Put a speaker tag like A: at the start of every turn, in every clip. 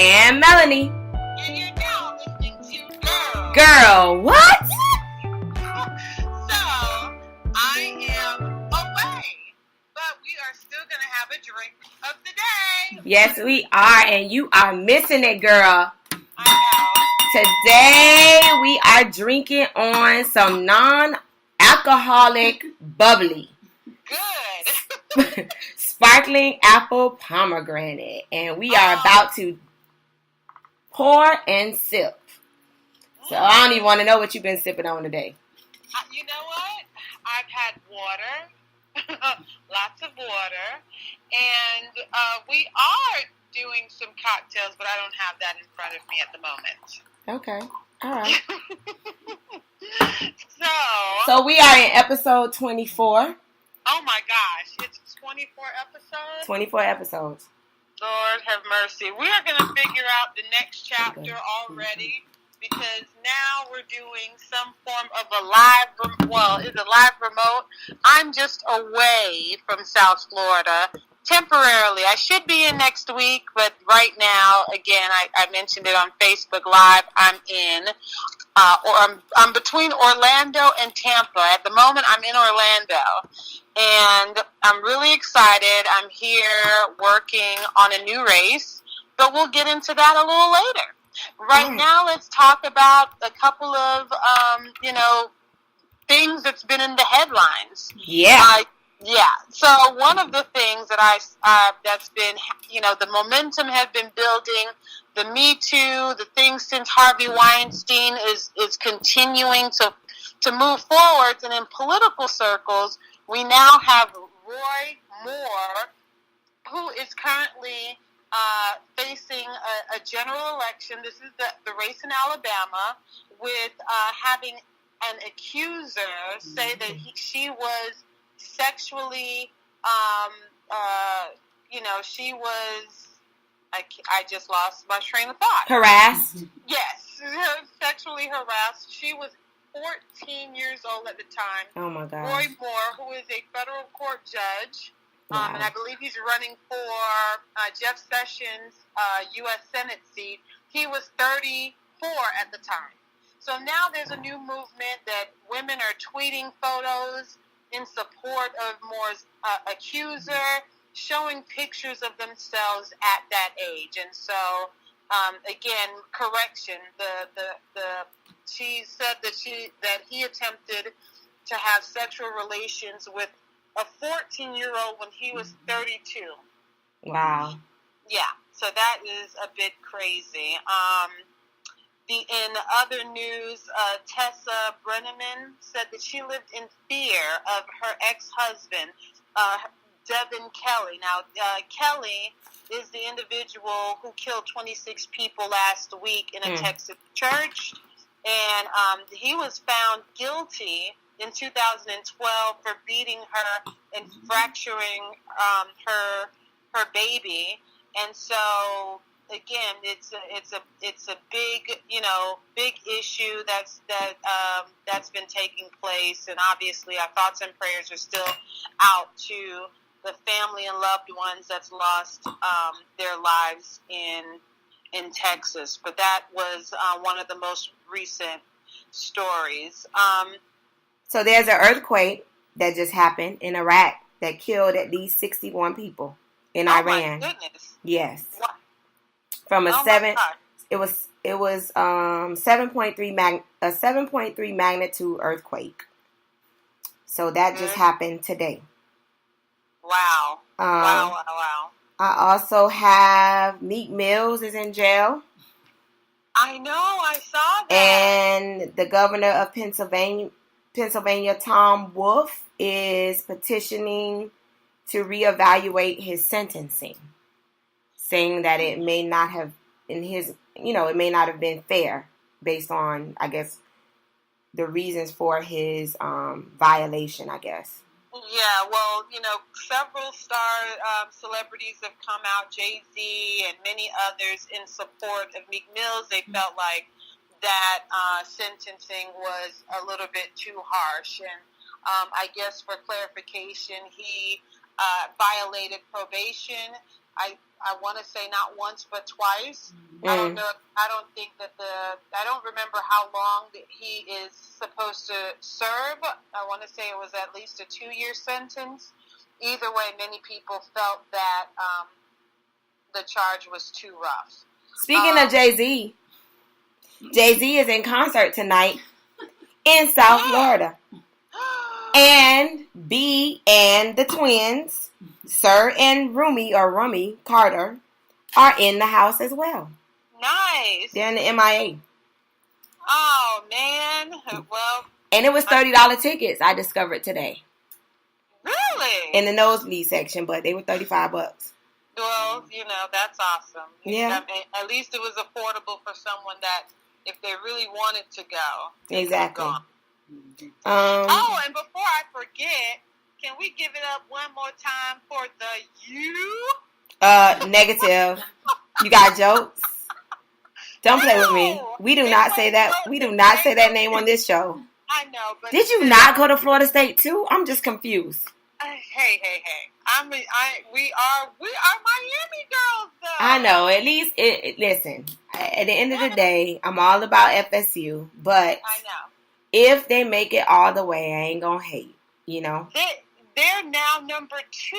A: And Melanie.
B: And you're now listening to Gurl.
A: Girl, what?
B: So, I am away, but we are still going to have a drink of the day.
A: Yes, we are, and you are missing it, girl.
B: I
A: Today, we are drinking on some non-alcoholic bubbly.
B: Good.
A: Sparkling apple pomegranate. And we are about to pour and sip. So I don't even want to know what you've been sipping on today.
B: You know what? I've had water, lots of water, and we are doing some cocktails, but I don't have that in front of me at the moment.
A: Okay. All right.
B: So
A: we are in episode 24.
B: Oh my gosh, it's 24 episodes?
A: 24 episodes.
B: Lord have mercy. We are going to figure out the next chapter already because now we're doing some form of a live remote. I'm just away from South Florida temporarily. I should be in next week, but right now, again, I mentioned it on Facebook Live, I'm in. I'm between Orlando and Tampa. At the moment, I'm in Orlando, and I'm really excited. I'm here working on a new race, but we'll get into that a little later. Right now, let's talk about a couple of, things that's been in the headlines.
A: Yeah.
B: So one of the things that that's been, the momentum has been building. The Me Too, the things since Harvey Weinstein is continuing to move forward. And in political circles, we now have Roy Moore, who is currently facing a general election. This is the race in Alabama with having an accuser say that she was sexually, she was, I just lost my train of thought.
A: Harassed?
B: Yes, sexually harassed. She was 14 years old at the time.
A: Oh, my God.
B: Roy Moore, who is a federal court judge,
A: wow.
B: And I believe he's running for Jeff Sessions' U.S. Senate seat. He was 34 at the time. So now there's a new movement that women are tweeting photos in support of Moore's accuser, showing pictures of themselves at that age. And so, again, correction, she said that he attempted to have sexual relations with a 14-year-old when he was 32.
A: Wow.
B: Yeah, so that is a bit crazy. In other news, Tessa Brenneman said that she lived in fear of her ex-husband, Devin Kelly. Now, Kelly is the individual who killed 26 people last week in a Texas church, and he was found guilty in 2012 for beating her and fracturing her baby, and so. Again, it's a big issue that's been taking place, and obviously our thoughts and prayers are still out to the family and loved ones that's lost their lives in Texas. But that was one of the most recent stories.
A: So there's an earthquake that just happened in Iraq that killed at least 61 people in Iran.
B: My goodness!
A: Yes.
B: What?
A: From a it was 7.3 magnitude earthquake. So that just happened today.
B: Wow. Wow.
A: I also have Meek Mills is in jail.
B: I know, I saw that.
A: And the governor of Pennsylvania, Tom Wolf, is petitioning to reevaluate his sentencing, saying that it may not have been fair based on, I guess, the reasons for his violation, I guess.
B: Yeah, well, several celebrities have come out, Jay-Z and many others, in support of Meek Mills. They felt like that sentencing was a little bit too harsh. And I guess for clarification, he violated probation. I want to say not once but twice. I don't know. I don't remember how long that he is supposed to serve. I want to say it was at least a 2-year sentence. Either way, many people felt that the charge was too rough.
A: Speaking of Jay-Z, Jay-Z is in concert tonight in South Florida. And B and the twins, Sir and Rummy Carter, are in the house as well.
B: Nice.
A: They're in the MIA.
B: Oh, man. Well.
A: And it was $30 tickets, I discovered today.
B: Really?
A: In the nosebleed section, but they were $35.
B: Well, that's awesome.
A: Yeah.
B: At least it was affordable for someone that, if they really wanted to go.
A: Exactly.
B: And before I forget, can we give it up one more time for the U?
A: Negative. You got jokes? Don't play with me. We do not say that. We do not say that name on this show.
B: I know, but
A: did you not go to Florida State too? I'm just confused.
B: Hey. We are Miami girls, though.
A: I know. At least, listen. At the end of the day, I'm all about FSU, but
B: I know.
A: If they make it all the way, I ain't gonna hate.
B: They're now number 2.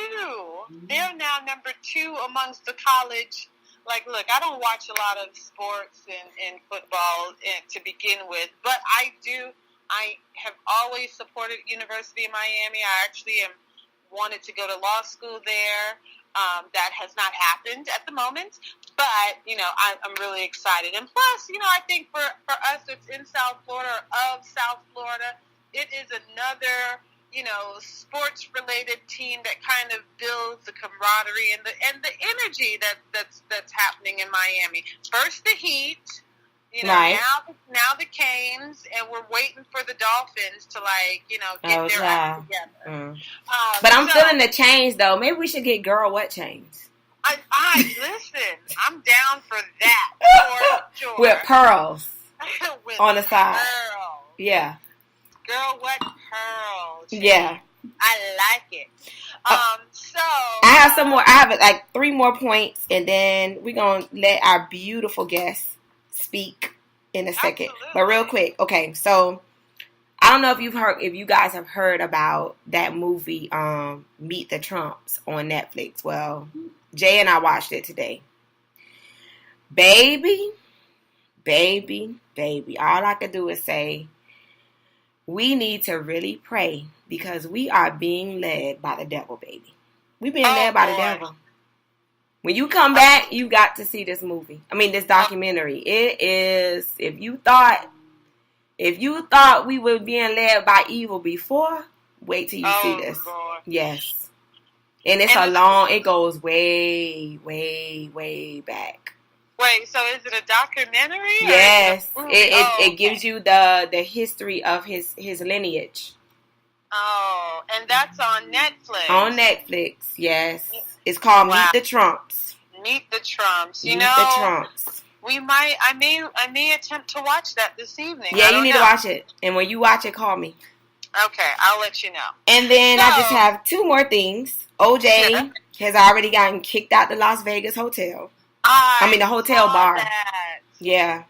B: They're now number 2 amongst the college. Like, look, I don't watch a lot of sports and football to begin with, but I do. I have always supported University of Miami. I actually wanted to go to law school there. That has not happened at the moment, but I'm really excited. And plus, I think for us that's in South Florida, of South Florida, it is another sports related team that kind of builds the camaraderie and the energy that's happening in Miami. First the Heat.
A: Right.
B: Now the Canes, and we're waiting for the Dolphins to get their act together.
A: But I'm feeling the chains though. Maybe we should get Girl What chains.
B: I listen. I'm down for that for sure.
A: With pearls
B: With
A: on the side.
B: Pearls.
A: Yeah.
B: Girl What pearls?
A: Yeah.
B: I like it. So
A: I have some more. I have like 3 more points, and then we're gonna let our beautiful guests speak in a second.
B: Absolutely.
A: But real quick, okay, so I don't know if you guys have heard about that movie Meet the Trumps on Netflix. Well, Jay and I watched it today. Baby, all I can do is say we need to really pray because we are being led by the devil, baby. We're being led by the devil. When you come back, you got to see this movie. I mean, this documentary. It is, if you thought we were being led by evil before, wait till you see this.
B: Lord.
A: Yes. And it goes way, way, way back.
B: Wait, so is it a documentary?
A: Yes.
B: It
A: gives you the history of his lineage.
B: Oh, and that's on Netflix.
A: On Netflix, yes. It's called Meet the Trumps.
B: Meet the Trumps.
A: Meet the Trumps.
B: I may attempt to watch that this evening.
A: Yeah, you need to watch it. And when you watch it, call me.
B: Okay, I'll let you know.
A: And then I just have 2 more things. OJ has already gotten kicked out the Las Vegas hotel. The hotel bar.
B: That.
A: Yeah.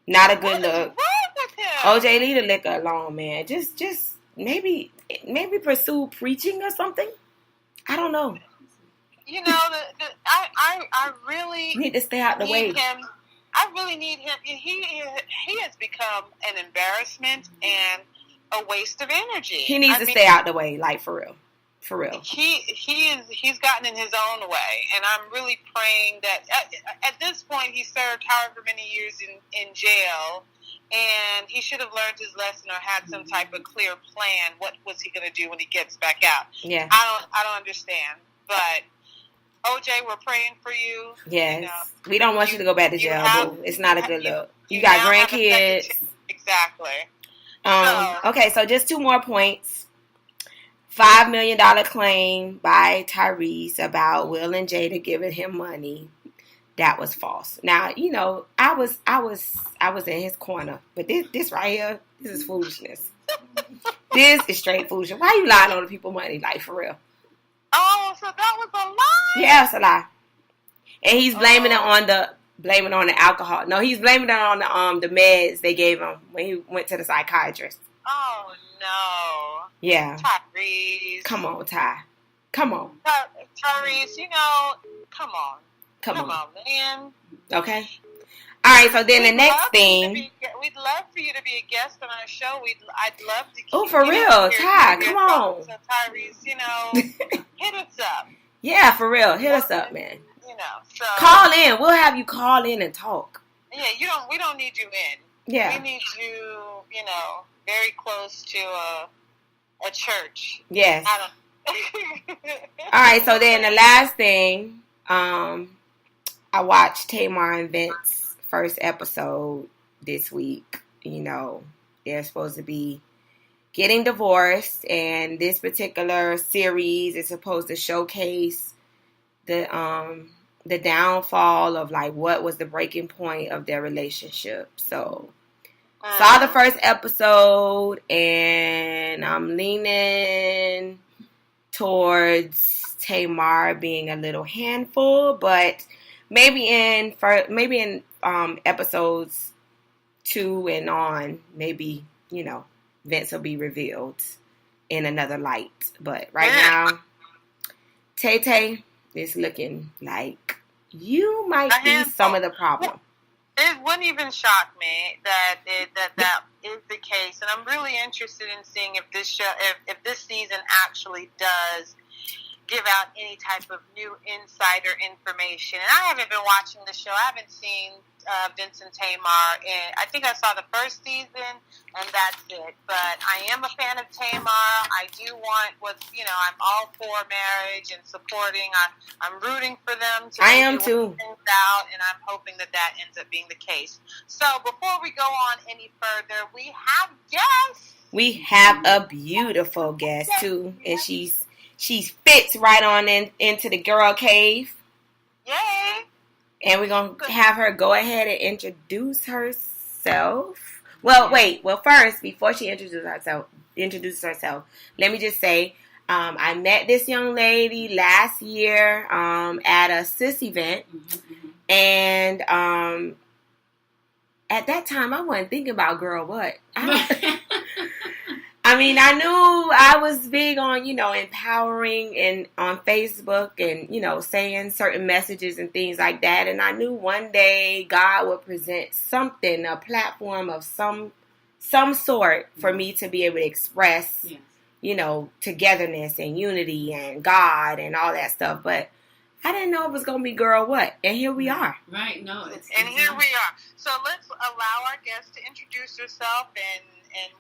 A: Not a good look.
B: What's wrong with him?
A: OJ, leave the liquor alone, man. Just maybe pursue preaching or something. I don't know.
B: I really
A: need to stay out the way.
B: I really need him. He has become an embarrassment and a waste of energy.
A: He needs to stay out the way, like for real. For real.
B: He's gotten in his own way, and I'm really praying that at this point he served however many years in jail, and he should have learned his lesson or had some type of clear plan. What was he going to do when he gets back out?
A: Yeah.
B: I don't understand, but OJ, we're praying for you.
A: Yes. We don't want you to go back to jail. It's not a good look. You got grandkids.
B: Exactly.
A: Okay, so just 2 more points. $5 million claim by Tyrese about Will and Jada giving him money. That was false. Now, I was in his corner, but this right here, this is foolishness. This is straight foolishness. Why you lying on the people money, like for real?
B: Oh, so that was a lie?
A: Yeah, it's a lie. And he's blaming it on the alcohol. No, he's blaming it on the meds they gave him when he went to the psychiatrist.
B: Oh no.
A: Yeah.
B: Tyrese.
A: Come on, Ty. Come on.
B: Tyrese, come on. Come on, man.
A: Okay. All right, so then the next thing.
B: We'd love for you to be a guest on our show. I'd love to keep
A: Oh, for real. Ty, come on.
B: So Tyrese, hit us up.
A: Yeah, for real. Hit us up, man.
B: So
A: call in. We'll have you call in and talk.
B: Yeah, we don't need you in.
A: Yeah.
B: We need you, very close to a church.
A: Yes. All right, so then the last thing, I watched Tamar and Vince's first episode this week. They're supposed to be getting divorced, and this particular series is supposed to showcase the downfall of what was the breaking point of their relationship. So saw the first episode, and I'm leaning towards Tamar being a little handful, but maybe in episodes 2 and on, maybe Vince will be revealed in another light. But right now, Tay is looking like you might be some of the problem.
B: It wouldn't even shock me that is the case, and I'm really interested in seeing if this show, if this season actually does give out any type of new insider information. And I haven't been watching the show. I haven't seen Vince and Tamar, and I think I saw the first season, and that's it. But I am a fan of Tamar. I do want I'm all for marriage and supporting. I'm rooting for them to
A: work
B: things out, and I'm hoping that ends up being the case. So before we go on any further, we have guests.
A: We have a beautiful guest too, and she fits right on into the Gurl Cave.
B: Yay!
A: And we're going to have her go ahead and introduce herself. Well, wait. Well, first, before she introduces herself, let me just say, I met this young lady last year at a sis event. And at that time, I wasn't thinking about Girl What. I mean, I knew I was big on, empowering and on Facebook and, saying certain messages and things like that. And I knew one day God would present something, a platform of some sort for me to be able to express, togetherness and unity and God and all that stuff. But I didn't know it was going to be Girl What. And here we are.
C: Right. No.
B: And here we are. So let's allow our guest to introduce herself and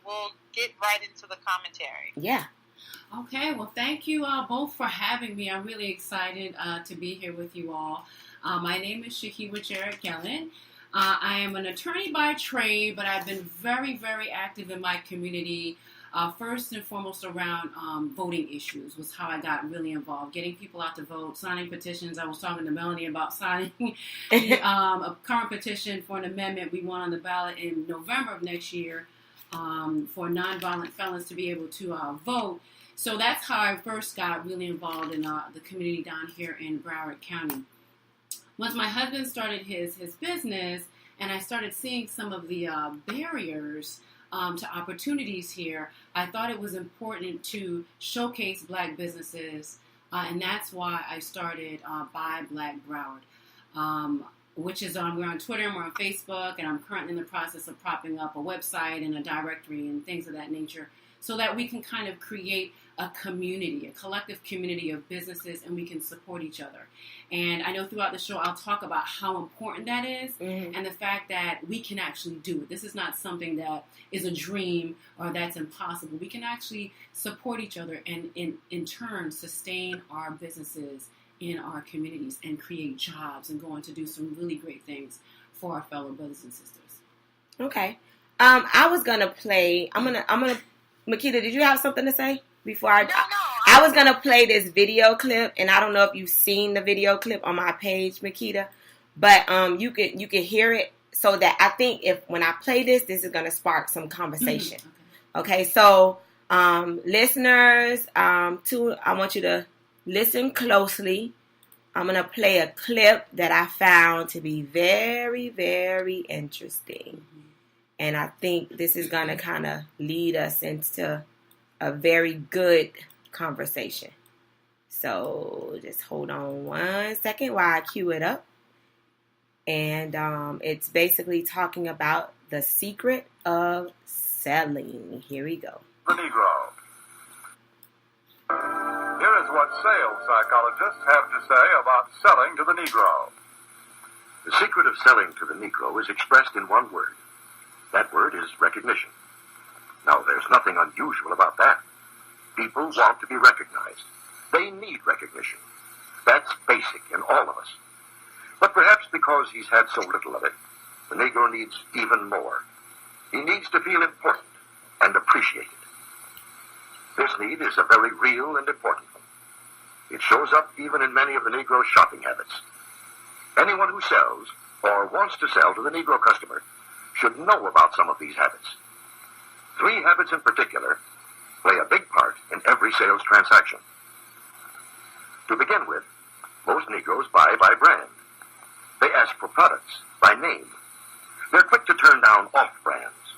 B: we'll get right into the commentary.
A: Yeah.
C: Okay. Well, thank you both for having me. I'm really excited to be here with you all. My name is Shahiwa Jarrett Gellin. I am an attorney by trade, but I've been very, very active in my community. First and foremost around voting issues was how I got really involved. Getting people out to vote, signing petitions. I was talking to Melanie about signing a current petition for an amendment we want on the ballot in November of next year for nonviolent felons to be able to vote. So that's how I first got really involved in the community down here in Broward County. Once my husband started his business and I started seeing some of the barriers to opportunities here, I thought it was important to showcase Black businesses, and that's why I started Buy Black Broward, which is we're on Twitter and we're on Facebook, and I'm currently in the process of propping up a website and a directory and things of that nature so that we can kind of create a community, a collective community of businesses, and we can support each other. And I know throughout the show I'll talk about how important that is, and the fact that we can actually do it. This is not something that is a dream or that's impossible. We can actually support each other and in turn sustain our businesses in our communities and create jobs and go on to do some really great things for our fellow brothers and sisters.
A: Okay. I was gonna play. I'm gonna. Makeda, did you have something to say before I?
B: No.
A: I was gonna play this video clip, and I don't know if you've seen the video clip on my page, Makeda, but you could hear it. So that I think when I play this is gonna spark some conversation. Okay. So listeners, I want you to listen closely. I'm going to play a clip that I found to be very, very interesting. And I think this is going to kind of lead us into a very good conversation. So just hold on 1 second while I cue it up. And it's basically talking about the secret of selling. Here we go.
D: The Negro. Here is what sales psychologists have to say about selling to the Negro.
E: The secret of selling to the Negro is expressed in one word. That word is recognition. Now, there's nothing unusual about that. People want to be recognized. They need recognition. That's basic in all of us. But perhaps because he's had so little of it, the Negro needs even more. He needs to feel important and appreciated. This need is a very real and important one. It shows up even in many of the Negro's shopping habits. Anyone who sells or wants to sell to the Negro customer should know about some of these habits. 3 habits in particular play a big part in every sales transaction. To begin with, most Negroes buy by brand. They ask for products by name. They're quick to turn down off-brands.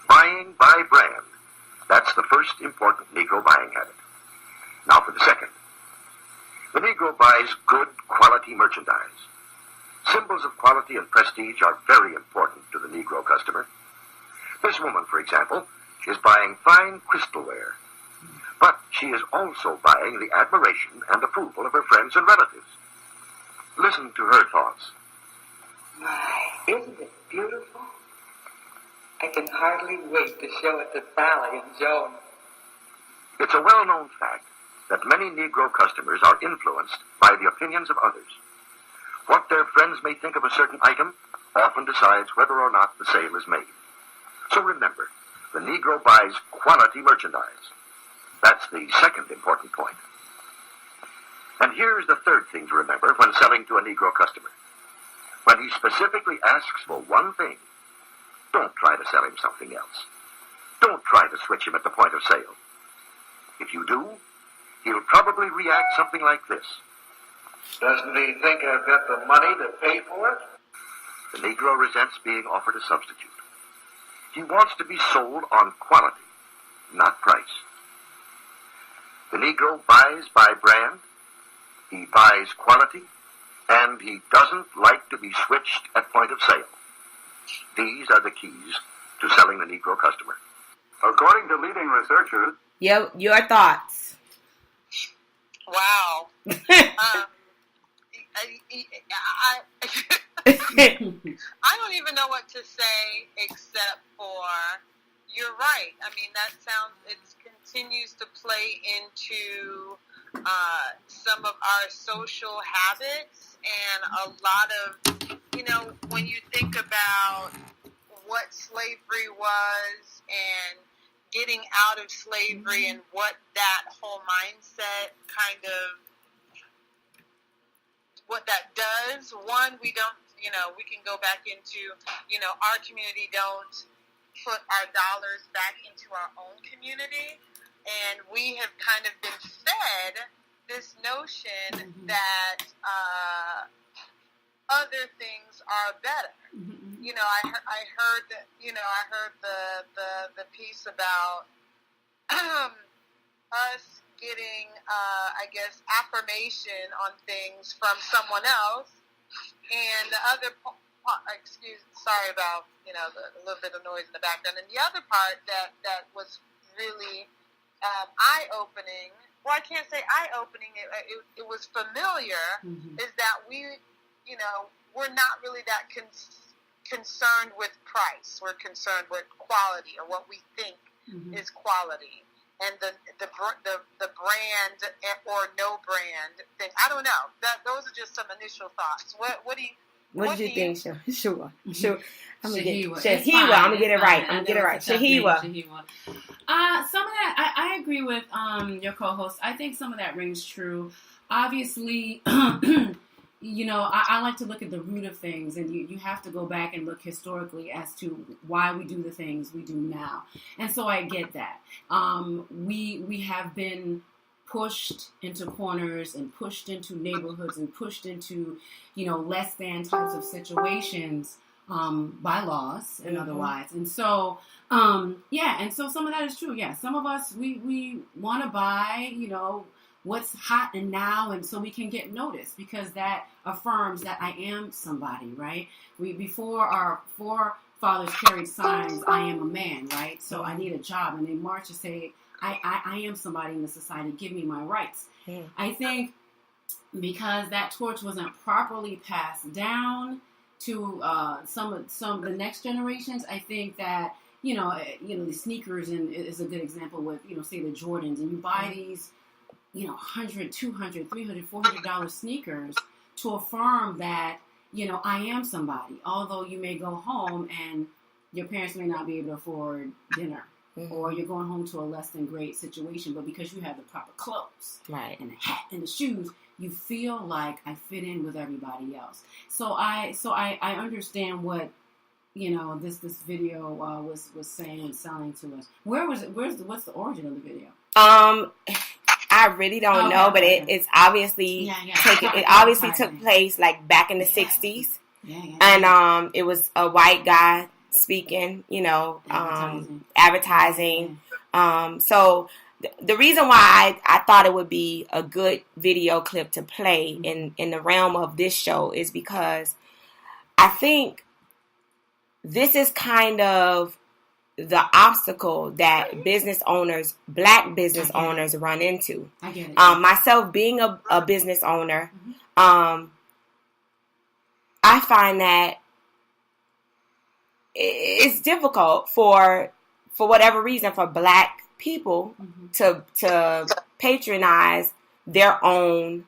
E: Buying by brand, that's the first important Negro buying habit. Now for the second. The Negro buys good quality merchandise. Symbols of quality and prestige are very important to the Negro customer. This woman, for example, is buying fine crystalware. But she is also buying the admiration and approval of her friends and relatives. Listen to her thoughts.
F: My, isn't it beautiful? I can hardly wait to show it to Sally and Joan.
E: It's a well-known fact that many Negro customers are influenced by the opinions of others. What their friends may think of a certain item often decides whether or not the sale is made. So remember, the Negro buys quality merchandise. That's the second important point. And here's the third thing to remember when selling to a Negro customer. When he specifically asks for one thing, don't try to sell him something else. Don't try to switch him at the point of sale. If you do, he'll probably react something like this.
D: Doesn't he think I've got the money to pay for it?
E: The Negro resents being offered a substitute. He wants to be sold on quality, not price. The Negro buys by brand, he buys quality, and he doesn't like to be switched at point of sale. These are the keys to selling the Negro customer.
D: According to leading researchers...
A: Your thoughts.
B: Wow. I don't even know what to say except for you're right. I mean, that sounds, it continues to play into some of our social habits and a lot of, when you think about what slavery was and getting out of slavery and what that whole mindset kind of, what that does. One, we don't, we can go back into, our community don't put our dollars back into our own community. And we have kind of been fed this notion that other things are better. I heard that, I heard the piece about us getting, affirmation on things from someone else, and the other, sorry about, the little bit of noise in the background, and the other part that was really eye-opening, well, I can't say eye-opening, it was familiar, is that we're not really that concerned with price. We're concerned with quality, or what we think is quality. And the brand or no brand thing. I don't know. Those are just some initial thoughts. What do you
A: think? Sure. I'm gonna get
C: Shahiwa.
A: I'm gonna get it right. Shahiwa.
C: Some of that I agree with your co-host. I think some of that rings true. Obviously, I like to look at the root of things, and you have to go back and look historically as to why we do the things we do now. And so I get that. We have been pushed into corners and pushed into neighborhoods and pushed into, less than types of situations by laws and otherwise. And so, and so some of that is true. Yeah, some of us, we want to buy, what's hot and now, and so we can get noticed because that affirms that I am somebody, right? Before our forefathers carried signs, I am a man, right? So I need a job, and they march to say, I am somebody in the society, give me my rights. I think because that torch wasn't properly passed down to some of the next generations, I think that, the sneakers is a good example with, say the Jordans, and you buy these, $100, $200, $300, $400 sneakers to affirm that, I am somebody, although you may go home and your parents may not be able to afford dinner, or you're going home to a less than great situation, but because you have the proper clothes,
A: right,
C: and the hat and the shoes, you feel like I fit in with everybody else. So I understand what, this video was saying and selling to us. What's the origin of the video?
A: I really don't know, but it's obviously it obviously took place like back in the 60s. And it was a white guy speaking, advertising. So the reason why I thought it would be a good video clip to play in the realm of this show is because I think this is kind of the obstacle that business owners, black business owners, run into.
C: I get it.
A: Myself being a business owner, I find that it's difficult for whatever reason for black people to patronize their own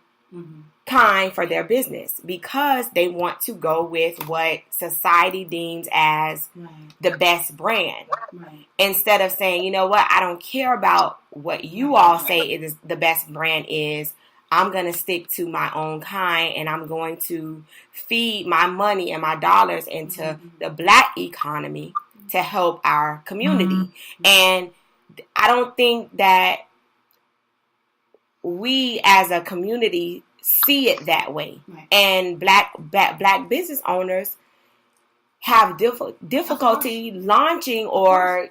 A: kind for their business because they want to go with what society deems as the best brand. Instead of saying, you know what, I don't care about what you all say is the best brand is. I'm going to stick to my own kind, and I'm going to feed my money and my dollars into the black economy to help our community. And I don't think that we as a community see it that way. And black business owners have difficulty launching or,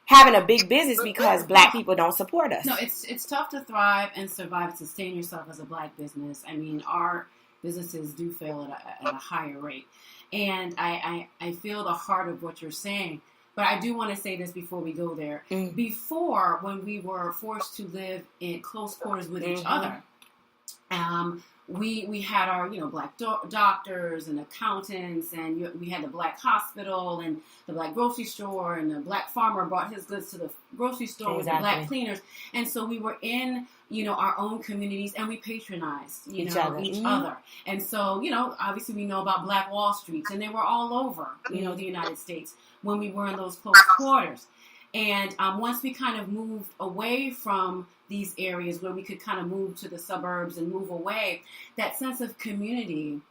A: having a big business because black people don't support us.
C: No, it's tough to thrive and survive and sustain yourself as a black business. I mean, our businesses do fail at a higher rate. And I feel the heart of what you're saying. But I do want to say this before we go there. Before, when we were forced to live in close quarters with each other, we had our, black doctors and accountants, and we had the black hospital and the black grocery store, and the black farmer brought his goods to the grocery store with the black cleaners. And so we were in, our own communities, and we patronized, each other. And so, obviously we know about Black Wall Streets, and they were all over, the United States when we were in those close quarters. And once we kind of moved away from these areas where we could kind of move to the suburbs and move away, that sense of community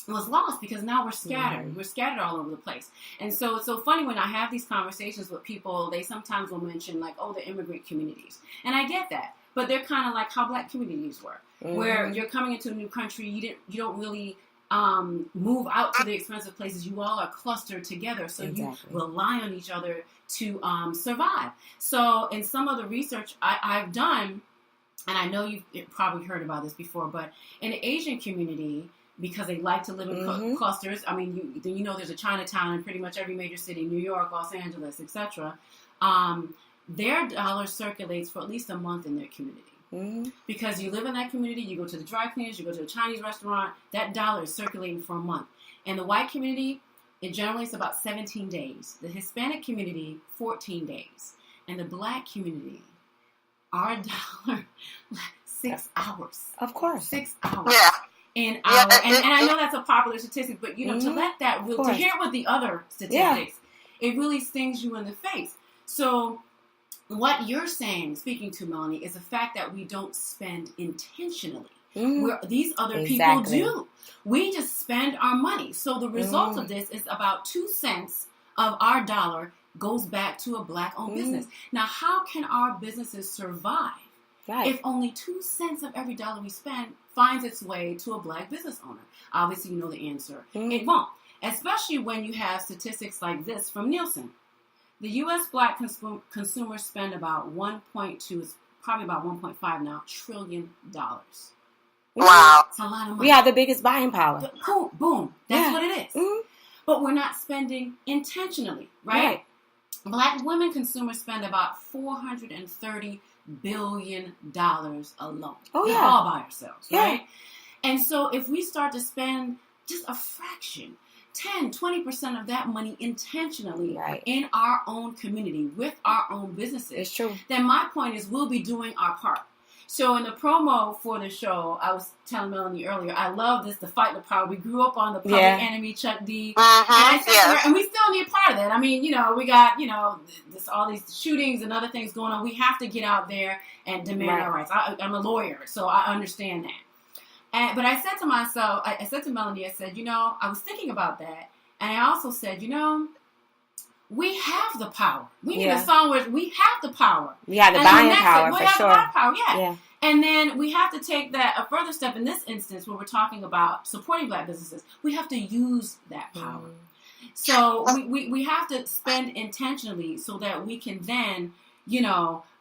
C: was lost because now we're scattered. We're scattered all over the place. And so it's so funny when I have these conversations with people, they sometimes will mention like, oh, the immigrant communities. And I get that. But they're kind of like how black communities were, where you're coming into a new country, you don't really move out to the expensive places. You all are clustered together, so you rely on each other to survive. So in some of the research I've done, and I know you've probably heard about this before, but in the Asian community, because they like to live in clusters, I mean, there's a Chinatown in pretty much every major city, New York, Los Angeles, etc. Their dollar circulates for at least a month in their community. Because you live in that community, you go to the dry cleaners, you go to a Chinese restaurant, that dollar is circulating for a month. And the white community, it generally is about 17 days. The Hispanic community, 14 days. And the black community, our dollar, 6 hours.
A: Of course.
C: 6 hours. And I know that's a popular statistic, but to let that to hear it with the other statistics, it really stings you in the face. So what you're saying, speaking to Melanie, is the fact that we don't spend intentionally. Where these other people do. We just spend our money. So the result of this is about 2 cents of our dollar goes back to a Black-owned business. Now, how can our businesses survive if only 2 cents of every dollar we spend finds its way to a Black business owner? Obviously, you know the answer. It won't. Especially when you have statistics like this from Nielsen. The U.S. Black consumers spend about 1.2, it's probably about 1.5 now, trillion dollars.
B: Wow.
C: It's a lot of money.
A: We have the biggest buying power.
C: Boom, boom. That's what it is. But we're not spending intentionally, right? Black women consumers spend about $430 billion alone.
A: Oh, yeah.
C: All by ourselves, right? And so if we start to spend just a fraction, 10, 20% of that money intentionally in our own community with our own businesses,
A: it's true.
C: Then my point is we'll be doing our part. So in the promo for the show, I was telling Melanie earlier, I love this, the fight the power. We grew up on the Public Enemy, Chuck D. And I said to her, and we still need part of that. I mean, we got, all these shootings and other things going on. We have to get out there and demand our rights. I'm a lawyer, so I understand that. But I said to myself, I said to Melanie, I said, I was thinking about that. And I also said, we have the power. We need a song where we have the power.
A: We have the buying power, for sure.
C: The buying power, yeah. And then we have to take that a further step in this instance where we're talking about supporting Black businesses. We have to use that power. So we have to spend intentionally so that we can then,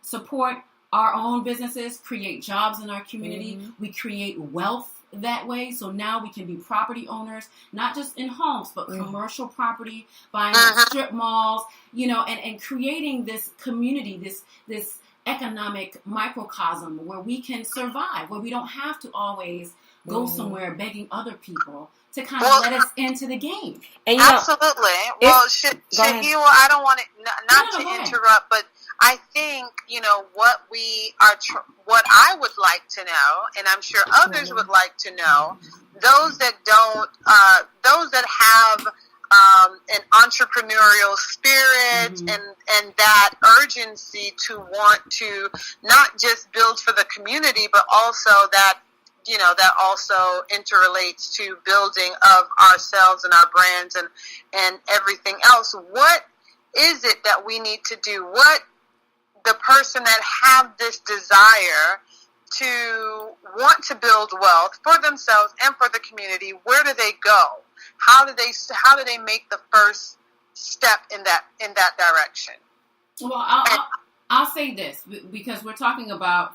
C: support our own businesses, create jobs in our community. We create wealth that way. So now we can be property owners, not just in homes, but commercial property, buying strip malls, and creating this community, this economic microcosm where we can survive, where we don't have to always go somewhere begging other people to kind of let us into the game.
B: And absolutely. Well, Shahila, I don't want to interrupt, but I think, what I would like to know, and I'm sure others would like to know, those that have an entrepreneurial spirit and that urgency to want to not just build for the community, but also that also interrelates to building of ourselves and our brands and everything else. What is it that we need to do? What the person that have this desire to want to build wealth for themselves and for the community, where do they go? How do they make the first step in that direction?
C: Well, I'll say this because we're talking about.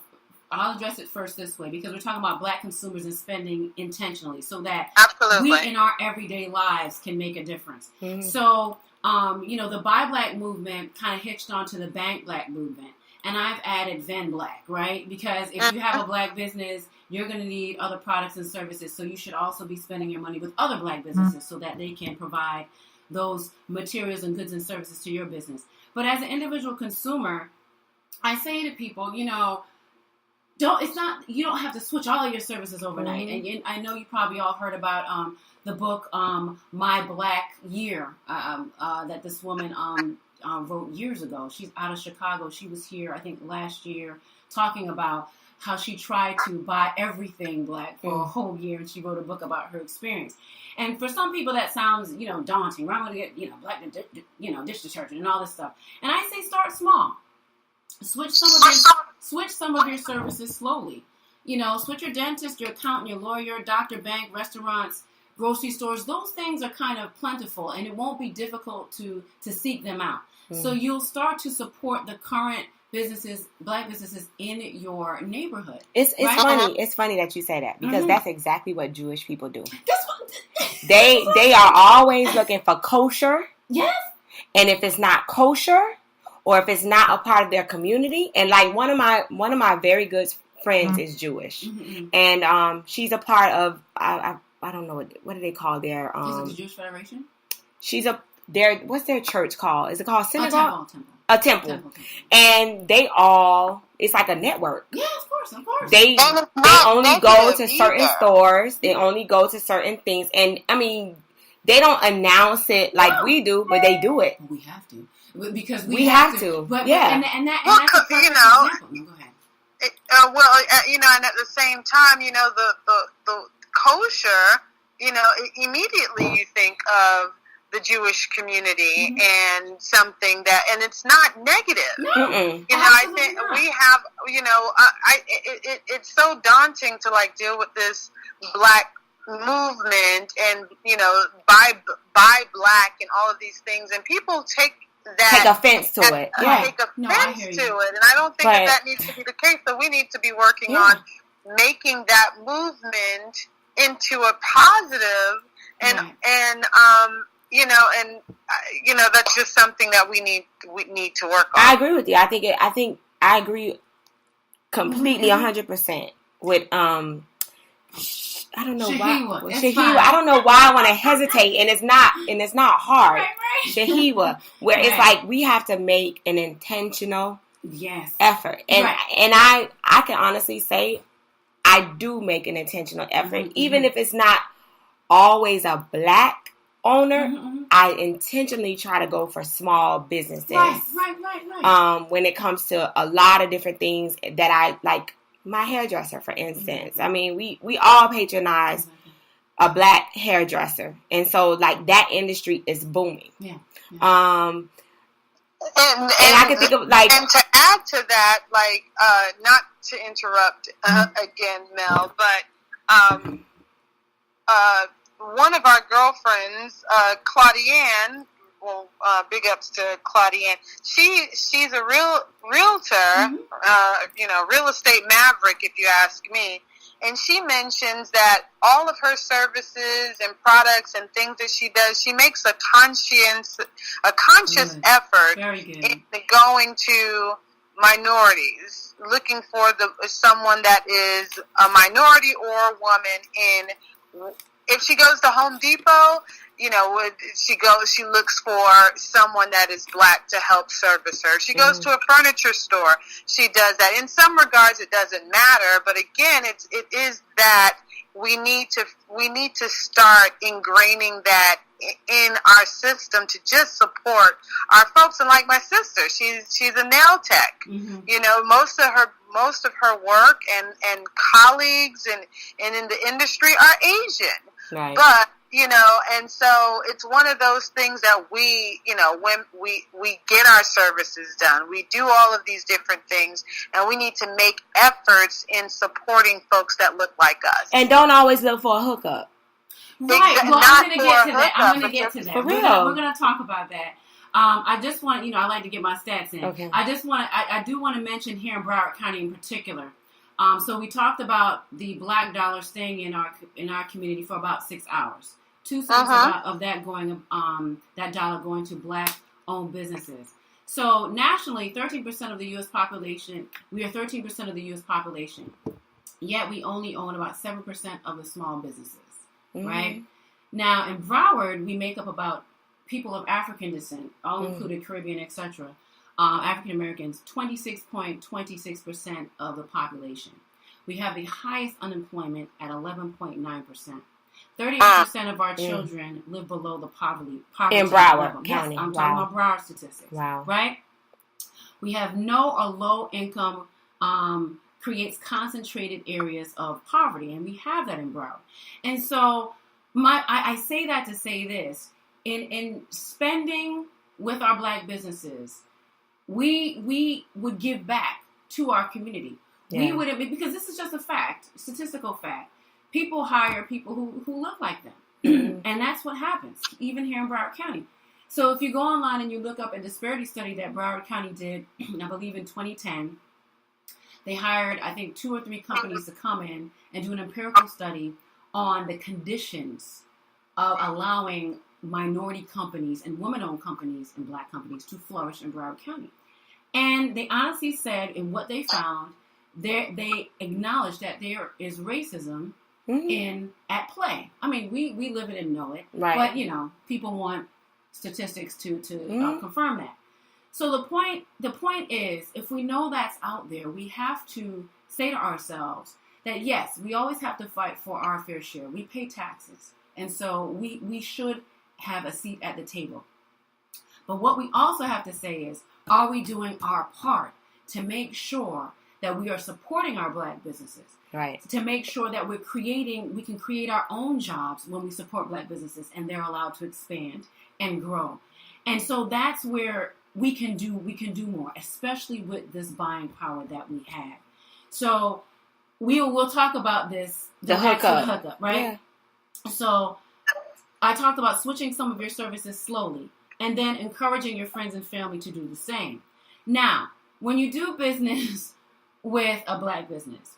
C: I'll address it first this way because we're talking about Black consumers and spending intentionally so that we in our everyday lives can make a difference. So, the Buy Black movement kind of hitched onto the Bank Black movement. And I've added Ven Black, right? Because if you have a Black business, you're going to need other products and services. So you should also be spending your money with other Black businesses so that they can provide those materials and goods and services to your business. But as an individual consumer, I say to people, you don't have to switch all of your services overnight. And I know you probably all heard about the book My Black Year that this woman wrote years ago. She's out of Chicago. She was here, I think, last year talking about how she tried to buy everything Black for a whole year, and she wrote a book about her experience. And for some people that sounds, daunting. Right? I'm going to get, Black, dish detergent and all this stuff. And I say start small. Switch some of your services slowly. Switch your dentist, your accountant, your lawyer, doctor, bank, restaurants, grocery stores. Those things are kind of plentiful, and it won't be difficult to seek them out. So you'll start to support the current businesses, Black businesses in your neighborhood. It's right?
A: funny. It's funny that you say that because that's exactly what Jewish people do. They are always looking for kosher.
C: Yes.
A: And if it's not kosher, or if it's not a part of their community, and like one of my very good friends is Jewish, and she's a part of I don't know what do they call their
C: is it the Jewish Federation?
A: What's their church called? Is it called synagogue?
C: A
A: temple. And they all, it's like a network.
C: Yeah, of course.
A: They only go to certain stores. They only go to certain things, and I mean, they don't announce it like we do, but they do it.
C: We have to. Because
A: we have to.
C: But,
A: yeah.
C: And that's a perfect example. Go ahead.
B: And at the same time, the kosher, immediately you think of the Jewish community and something that, and it's not negative.
C: No,
B: I think we have, it's so daunting to like deal with this Black movement and, buy Black and all of these things, and people take
A: offense to it. Yeah.
B: Take offense to it, and I don't think that needs to be the case. So we need to be working on making that movement into a positive, that's just something that we need to work on.
A: I agree with you. I agree completely 100% with I don't know why. Shahiwa. I don't know why I want to hesitate, and it's not hard.
C: Right.
A: Shahiwa, where it's like we have to make an intentional effort, and I can honestly say I do make an intentional effort, even if it's not always a Black owner. I intentionally try to go for small businesses.
C: Right.
A: When it comes to a lot of different things that I like. My hairdresser, for instance. I mean, we all patronize a Black hairdresser, and so like that industry is booming.
B: And
A: I can think of like,
B: and to add to that, like, not to interrupt again, Mel, but one of our girlfriends, Claudianne. Well, big ups to Claudianne. She's a realtor, real estate maverick, if you ask me. And she mentions that all of her services and products and things that she does, she makes a conscious effort in going to minorities, looking for someone that is a minority or a woman. If she goes to Home Depot, she looks for someone that is Black to help service her. She goes to a furniture store, she does that. In some regards, it doesn't matter, but again, it is that we need to start ingraining that in our system to just support our folks. And like my sister, she's a nail tech. Most of her work and colleagues and in the industry are Asian.
A: Right.
B: But and so it's one of those things that we, when we get our services done, we do all of these different things, and we need to make efforts in supporting folks that look like us.
A: And don't always look for a hookup.
C: Right. Well, I'm going to get to that.
A: For real.
C: We're going to talk about that. I just want, I like to get my stats in.
A: Okay.
C: I do want to mention here in Broward County in particular. So we talked about the Black dollar staying in our community for about 6 hours. 2 cents of that going, that dollar going to Black-owned businesses. So nationally, 13% of the U.S. population, we are 13% of the U.S. population. Yet we only own about 7% of the small businesses, right? Now in Broward, we make up about people of African descent, all included Caribbean, etc. African Americans, 26.26% of the population. We have the highest unemployment at 11.9%. 38% of our children live below the poverty
A: in Broward
C: level.
A: County.
C: Yes, I'm talking about Broward statistics.
A: Wow.
C: Right? We have no or low income creates concentrated areas of poverty, and we have that in Broward. And so I say that to say this. In spending with our Black businesses, we would give back to our community. Yeah. We would, because this is just a fact, statistical fact. People hire people who look like them. And that's what happens, even here in Broward County. So if you go online and you look up a disparity study that Broward County did, I believe in 2010, they hired, I think, 2 or 3 companies to come in and do an empirical study on the conditions of allowing minority companies and women-owned companies and Black companies to flourish in Broward County. And they honestly said in what they found, they acknowledged that there is racism at play. I mean, we live it and know it,
A: right.
C: But people want statistics to confirm that. So the point is, if we know that's out there, we have to say to ourselves that yes, we always have to fight for our fair share. We pay taxes, and so we should have a seat at the table. But what we also have to say is, are we doing our part to make sure that we are supporting our Black businesses.
A: Right.
C: To make sure that we can create our own jobs when we support Black businesses and they're allowed to expand and grow. And so that's where we can do more, especially with this buying power that we have. So we'll talk about this.
A: The hookup.
C: Right?
A: Yeah.
C: So I talked about switching some of your services slowly and then encouraging your friends and family to do the same. Now, when you do business with a Black business,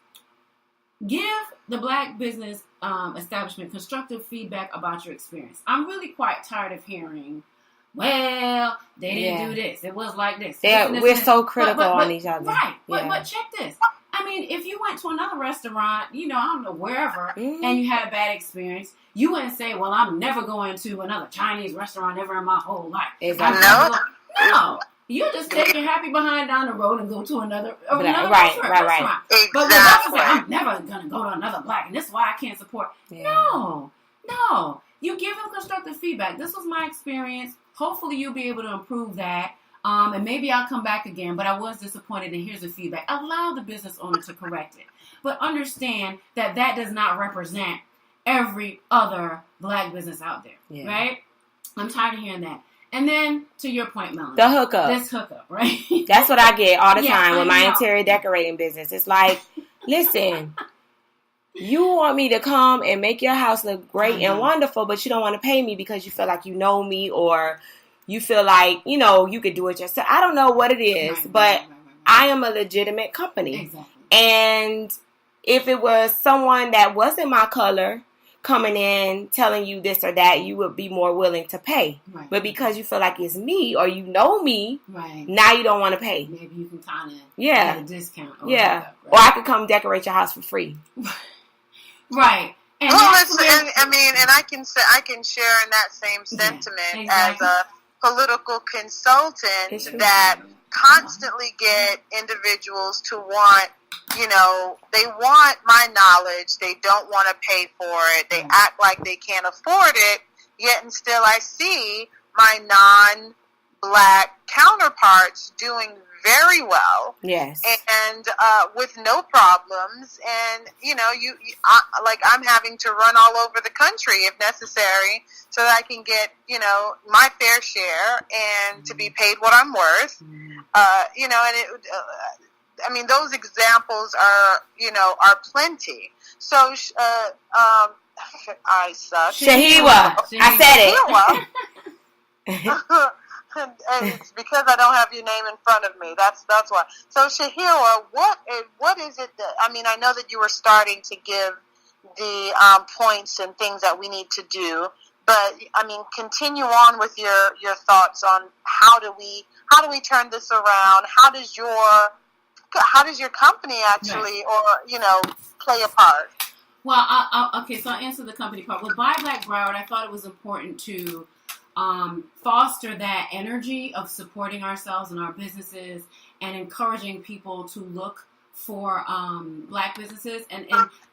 C: give the Black business establishment constructive feedback about your experience. I'm really quite tired of hearing, well, they didn't do this. It was like this.
A: We're so critical on each other.
C: Right.
A: Yeah.
C: But check this. I mean, if you went to another restaurant, I don't know, wherever, and you had a bad experience, you wouldn't say, well, I'm never going to another Chinese restaurant ever in my whole life.
A: Exactly.
C: No. You just take your happy behind down the road and go to another restaurant.
B: Exactly.
C: But with us, say, I'm never going to go to another Black, and this is why I can't support. Yeah. No. You give them constructive feedback. This was my experience. Hopefully you'll be able to improve that. And maybe I'll come back again, but I was disappointed, and here's the feedback. Allow the business owner to correct it. But understand that does not represent every other Black business out there, right? I'm tired of hearing that. And then, to your point, Melanie.
A: The hookup.
C: This hookup, right?
A: That's what I get all the time with my interior decorating business. It's like, listen, you want me to come and make your house look great and wonderful, but you don't want to pay me because you feel like you know me, or you feel like, you could do it yourself. I don't know what it is, but I am a legitimate company.
C: Exactly.
A: And if it was someone that wasn't my color coming in telling you this or that, you would be more willing to pay.
C: Right.
A: But because you feel like it's me or you know me,
C: right,
A: now you don't want to pay.
C: Maybe you can kind of
A: get
C: a discount. Or
A: right? Or I could come decorate your house for free.
C: Right. And
B: and I can share in that same sentiment as a political consultant that constantly get individuals to want, they want my knowledge. They don't want to pay for it. They act like they can't afford it. Yet and still I see my non-Black counterparts doing very well.
A: Yes.
B: And with no problems. And, I'm having to run all over the country if necessary so that I can get, my fair share and to be paid what I'm worth. Those examples are plenty. So, I suck.
A: Shahiwa. I said it.
B: And it's because I don't have your name in front of me. That's why. So, Shahira, what is it that, I know that you were starting to give the points and things that we need to do, but continue on with your thoughts on how do we turn this around? How does your company actually, play a part?
C: Well, okay, so I'll answer the company part. With Buy Black Broward, I thought it was important to foster that energy of supporting ourselves and our businesses and encouraging people to look for Black businesses. And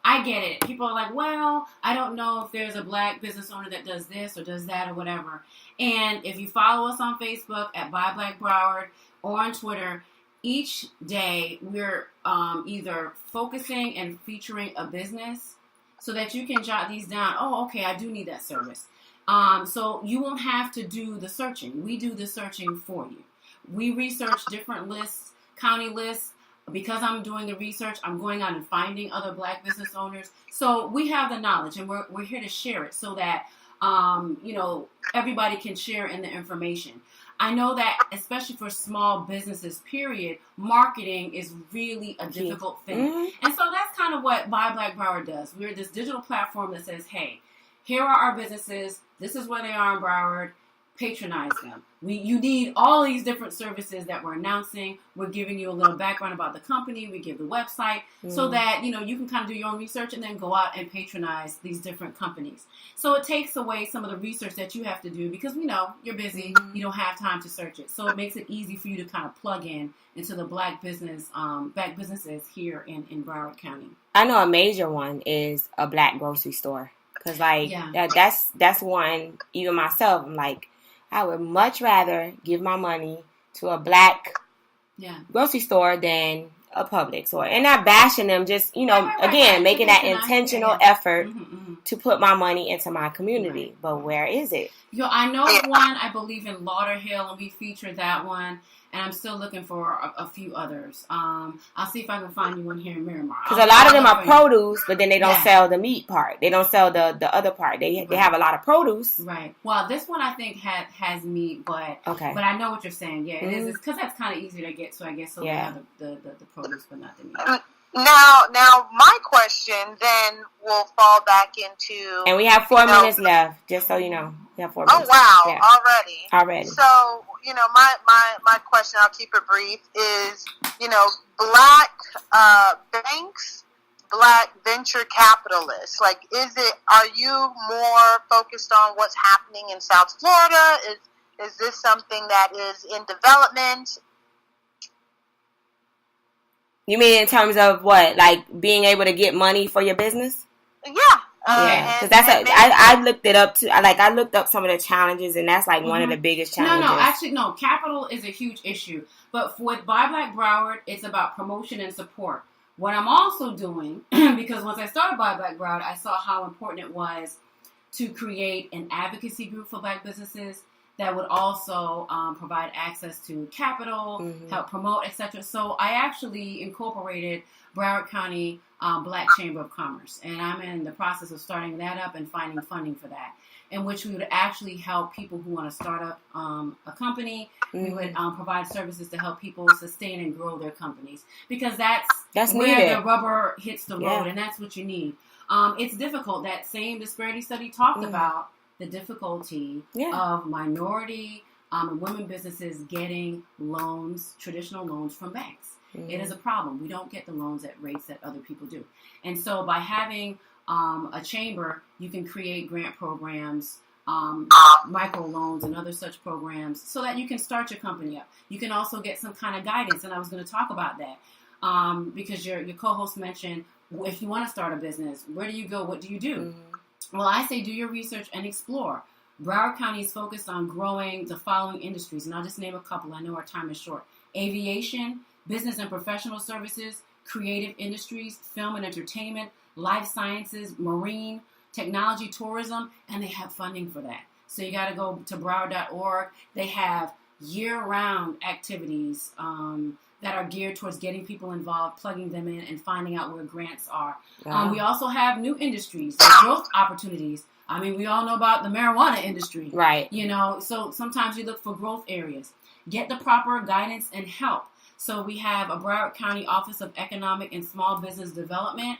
C: I get it. People are like, well, I don't know if there's a Black business owner that does this or does that or whatever. And if you follow us on Facebook at Buy Black Broward or on Twitter, each day we're either focusing and featuring a business so that you can jot these down. Oh, okay, I do need that service. So you won't have to do the searching. We do the searching for you. We research different lists, county lists. Because I'm doing the research, I'm going out and finding other Black business owners. So we have the knowledge, and we're here to share it so that, everybody can share in the information. I know that, especially for small businesses, period, marketing is really a difficult thing. Mm-hmm. And so that's kind of what Buy Black Broward does. We're this digital platform that says, hey, here are our businesses. This is where they are in Broward. Patronize them. You need all these different services that we're announcing. We're giving you a little background about the company. We give the website so that, you can kind of do your own research and then go out and patronize these different companies. So it takes away some of the research that you have to do because we know you're busy. You don't have time to search it. So it makes it easy for you to kind of plug into the Black businesses here in Broward County.
A: I know a major one is a Black grocery store. Because, that's one, even myself, I'm like, I would much rather give my money to a Black grocery store than a Publix and not bashing them, just, again, making that intentional effort to put my money into my community. Right. But where is it?
C: I know of one, I believe in Lauderhill, and we featured that one, and I'm still looking for a few others. I'll see if I can find you one here in Miramar.
A: Because a lot of them are produce, but then they don't sell the meat part. They don't sell the other part. They have a lot of produce.
C: Right. Well, this one I think has meat, but I know what you're saying. Yeah, it is, because that's kind of easy to get, so I guess they have the produce, but not the meat.
B: Now, my question then will fall back into...
A: And we have 4 minutes left, just so you know. We have 4 minutes.
B: Oh, wow.
A: Yeah. Already.
B: So, my question, I'll keep it brief, is, black banks, black venture capitalists. Like, are you more focused on what's happening in South Florida? Is this something that is in development?
A: You mean in terms of what, like being able to get money for your business?
B: Yeah.
A: Because I looked it up too. I looked up some of the challenges, and that's like one of the biggest challenges.
C: No. Capital is a huge issue. But with Buy Black Broward, it's about promotion and support. What I'm also doing, because once I started Buy Black Broward, I saw how important it was to create an advocacy group for black businesses that would also provide access to capital, help promote, etc. So I actually incorporated Broward County Black Chamber of Commerce, and I'm in the process of starting that up and finding funding for that, in which we would actually help people who want to start up a company. We would provide services to help people sustain and grow their companies, because that's where
A: needed.
C: the rubber hits the road, and that's what you need. It's difficult. That same disparity study talked about the difficulty of minority and women businesses getting loans, traditional loans from banks. It is a problem. We don't get the loans at rates that other people do. And so by having a chamber, you can create grant programs, micro loans and other such programs, so that you can start your company up. You can also get some kind of guidance, and I was going to talk about that because your co-host mentioned, if you want to start a business, where do you go? What do you do? Well, I say do your research and explore. Broward County is focused on growing the following industries, and I'll just name a couple. I know our time is short. Aviation, business and professional services, creative industries, film and entertainment, life sciences, marine, technology, tourism, and they have funding for that. So you got to go to Broward.org. They have year-round activities that are geared towards getting people involved, plugging them in, and finding out where grants are. We also have new industries, growth opportunities. I mean, we all know about the marijuana industry.
A: Right.
C: So sometimes you look for growth areas. Get the proper guidance and help. So we have a Broward County Office of Economic and Small Business Development.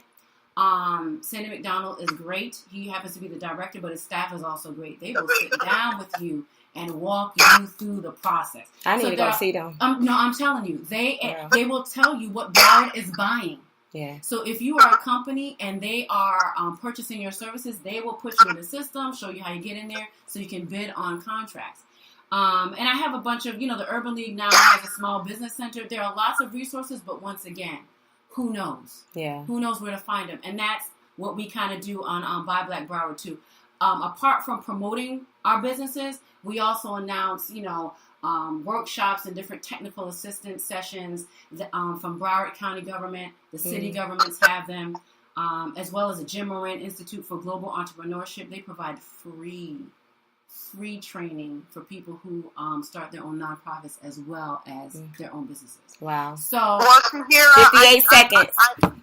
C: Sandy McDonald is great. He happens to be the director, but his staff is also great. They will sit down with you and walk you through the process.
A: I need to go see them.
C: No, I'm telling you, they will tell you what Broward is buying.
A: Yeah.
C: So if you are a company and they are purchasing your services, they will put you in the system, show you how you get in there, so you can bid on contracts. And I have a bunch of, the Urban League now has a small business center. There are lots of resources, but once again, who knows? Yeah. Who knows where to find them? And that's what we kind of do on Buy Black Broward too. Apart from promoting our businesses, we also announce, workshops and different technical assistance sessions from Broward County government. The city governments have them, as well as the Jim Moran Institute for Global Entrepreneurship. They provide free training for people who start their own nonprofits as well as their own businesses.
A: Wow.
C: So,
B: well, Tahira,
A: 58 seconds.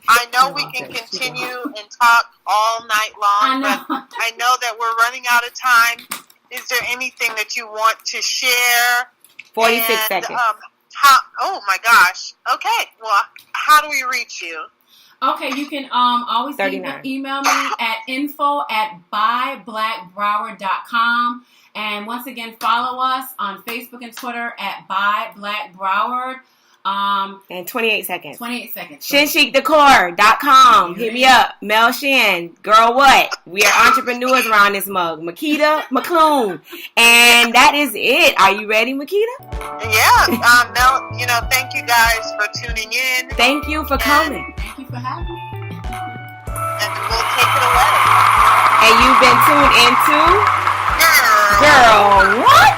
B: I know we can continue and talk all night long, but I know that we're running out of time. Is there anything that you want to share?
A: 46 seconds.
B: Oh, my gosh. Okay. Well, how do we reach you?
C: Okay, you can always email me at info@buyblackbroward.com. And once again, follow us on Facebook and Twitter at Buy Black Broward.
A: And 28 seconds.
C: 28 seconds.
A: ShinChicDecor.com. Hit me up. MelShin. Girl, what? We are entrepreneurs around this mug. Makeda McClune. And that is it. Are you ready, Makeda?
B: Yeah. Mel, thank you guys for tuning in.
A: Thank you for coming.
C: Thank you for having me.
B: And we'll take it away.
A: And you've been tuned into
B: Girl,
A: what?